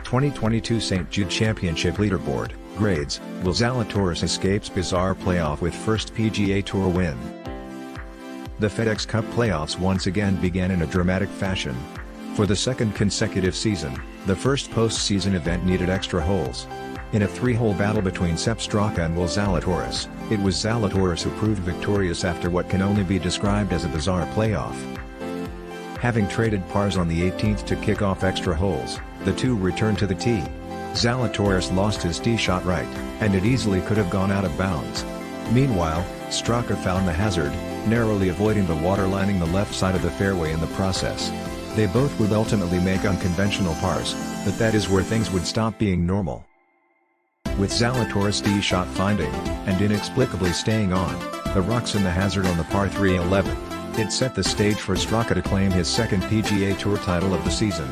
2022 St Jude Championship leaderboard, grades, Will Zalatoris escapes bizarre playoff with first PGA Tour win. The FedEx Cup playoffs once again began in a dramatic fashion. For the second consecutive season, the first postseason event needed extra holes. In a three-hole battle between Sepp Straka and Will Zalatoris, it was Zalatoris who proved victorious after what can only be described as a bizarre playoff. Having traded pars on the 18th to kick off extra holes, the two returned to the tee. Zalatoris lost his tee shot right, and it easily could have gone out of bounds. Meanwhile, Straka found the hazard, narrowly avoiding the water lining the left side of the fairway in the process. They both would ultimately make unconventional pars, but that is where things would stop being normal. With Zalatoris' tee shot finding, and inexplicably staying on, the rocks in the hazard on the par 3 11, it set the stage for Straka to claim his second PGA Tour title of the season.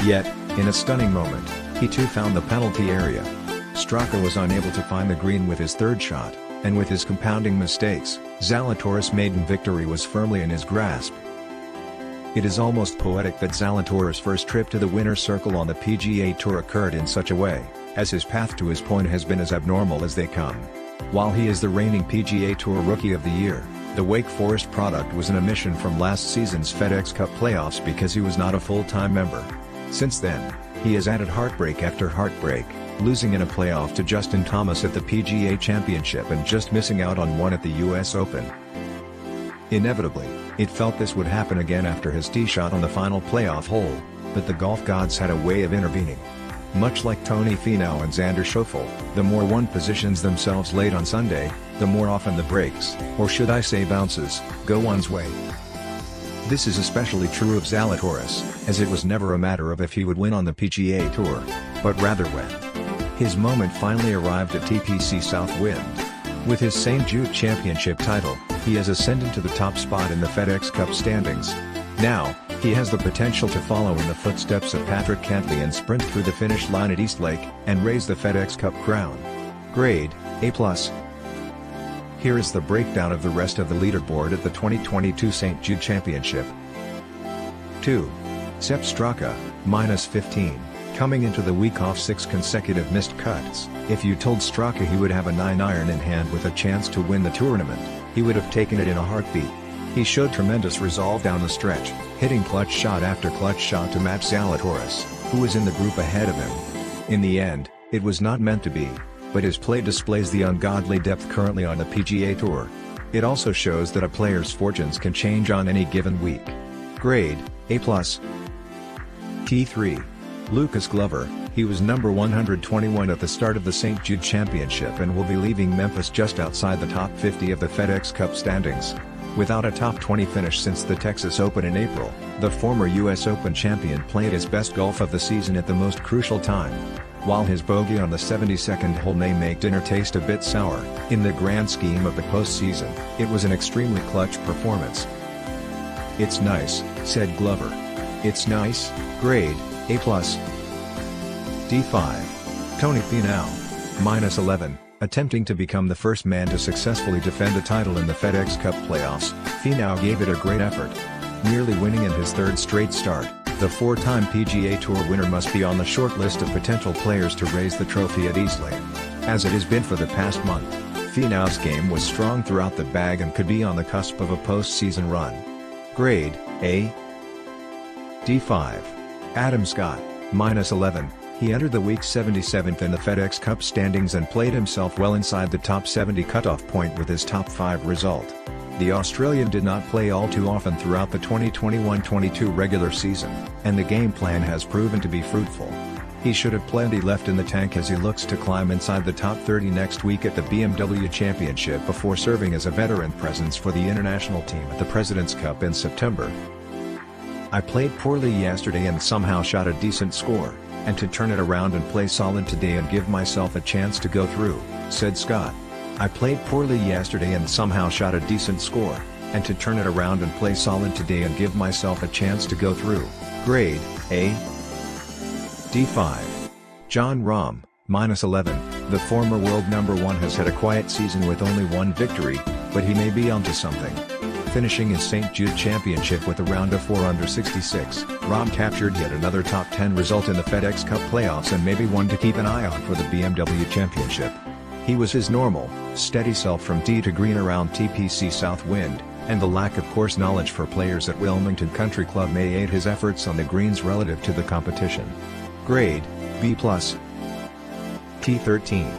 Yet, in a stunning moment, he too found the penalty area. Straka was unable to find the green with his third shot, and with his compounding mistakes, Zalatoris' maiden victory was firmly in his grasp. It is almost poetic that Zalatoris' first trip to the winner's circle on the PGA Tour occurred in such a way, as his path to his point has been as abnormal as they come. While he is the reigning PGA Tour Rookie of the Year, the Wake Forest product was an omission from last season's FedEx Cup playoffs because he was not a full-time member. Since then, he has added heartbreak after heartbreak, losing in a playoff to Justin Thomas at the PGA Championship and just missing out on one at the US Open. Inevitably, it felt this would happen again after his tee shot on the final playoff hole, but the golf gods had a way of intervening. Much like Tony Finau and Xander Schauffele, the more one positions themselves late on Sunday, the more often the breaks, or should I say bounces, go one's way. This is especially true of Zalatoris, as it was never a matter of if he would win on the PGA Tour, but rather when. His moment finally arrived at TPC Southwind. With his St Jude Championship title, he has ascended to the top spot in the FedEx Cup standings. Now, he has the potential to follow in the footsteps of Patrick Cantlay and sprint through the finish line at Eastlake, and raise the FedEx Cup crown. Grade, A+. Here is the breakdown of the rest of the leaderboard at the 2022 St Jude Championship. 2. Sepp Straka, -15, coming into the week off 6 consecutive missed cuts. If you told Straka he would have a 9-iron in hand with a chance to win the tournament, he would have taken it in a heartbeat. He showed tremendous resolve down the stretch, hitting clutch shot after clutch shot to match Zalatoris, who was in the group ahead of him. In the end, it was not meant to be, but his play displays the ungodly depth currently on the PGA Tour. It also shows that a player's fortunes can change on any given week. Grade, A+. T3. Lucas Glover, he was number 121 at the start of the St Jude Championship and will be leaving Memphis just outside the top 50 of the FedEx Cup standings. Without a top 20 finish since the Texas Open in April, the former US Open champion played his best golf of the season at the most crucial time. While his bogey on the 72nd hole may make dinner taste a bit sour, in the grand scheme of the postseason, it was an extremely clutch performance. "It's nice," said Glover. "It's nice." Grade, A+. D5. Tony Finau, -11. Attempting to become the first man to successfully defend a title in the FedEx Cup playoffs, Finau gave it a great effort. Nearly winning in his third straight start, the four-time PGA Tour winner must be on the short list of potential players to raise the trophy at Eastlake. As it has been for the past month, Finau's game was strong throughout the bag and could be on the cusp of a postseason run. Grade, A. D5. Adam Scott, -11. He entered the week 77th in the FedEx Cup standings and played himself well inside the top 70 cutoff point with his top 5 result. The Australian did not play all too often throughout the 2021-22 regular season, and the game plan has proven to be fruitful. He should have plenty left in the tank as he looks to climb inside the top 30 next week at the BMW Championship before serving as a veteran presence for the international team at the President's Cup in September. "I played poorly yesterday and somehow shot a decent score, and to turn it around and play solid today and give myself a chance to go through," said Scott. "I played poorly yesterday and somehow shot a decent score, and to turn it around and play solid today and give myself a chance to go through." Grade, A. D5. Jon Rahm, -11. The former world number 1 has had a quiet season with only one victory, but he may be onto something. finishing his St Jude Championship with a round of 4 under 66, Rob captured yet another top 10 result in the FedEx Cup playoffs and maybe one to keep an eye on for the BMW Championship. He was his normal, steady self from tee to green around TPC South Wind, and the lack of course knowledge for players at Wilmington Country Club may aid his efforts on the greens relative to the competition. Grade, B+. T13.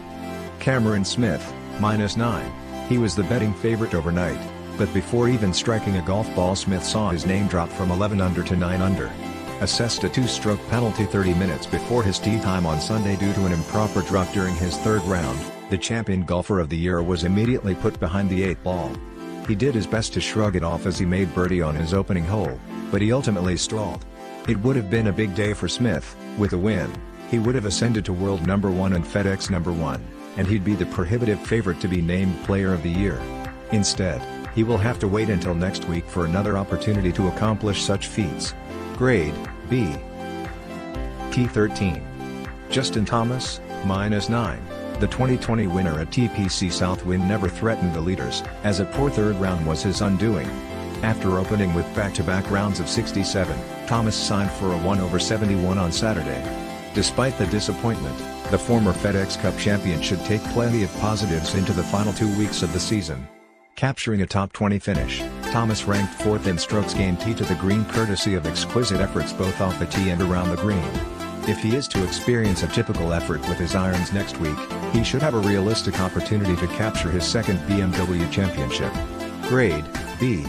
Cameron Smith, -9. He was the betting favorite overnight, but before even striking a golf ball Smith saw his name drop from 11 under to 9 under. Assessed a 2-stroke penalty 30 minutes before his tee time on Sunday due to an improper drop during his third round, the champion golfer of the year was immediately put behind the 8th ball. He did his best to shrug it off as he made birdie on his opening hole, but he ultimately stalled. It would have been a big day for Smith. With a win, he would have ascended to world number 1 and FedEx number 1, and he'd be the prohibitive favorite to be named Player of the Year. Instead, he will have to wait until next week for another opportunity to accomplish such feats. Grade, B. T13. Justin Thomas, -9. The 2020 winner at TPC Southwind never threatened the leaders, as a poor third round was his undoing. After opening with back-to-back rounds of 67, Thomas signed for a 1/71 on Saturday. Despite the disappointment, the former FedEx Cup champion should take plenty of positives into the final 2 weeks of the season. Capturing a top 20 finish, Thomas ranked 4th in strokes gained tee to the green courtesy of exquisite efforts both off the tee and around the green. If he is to experience a typical effort with his irons next week, he should have a realistic opportunity to capture his second BMW championship. Grade, B.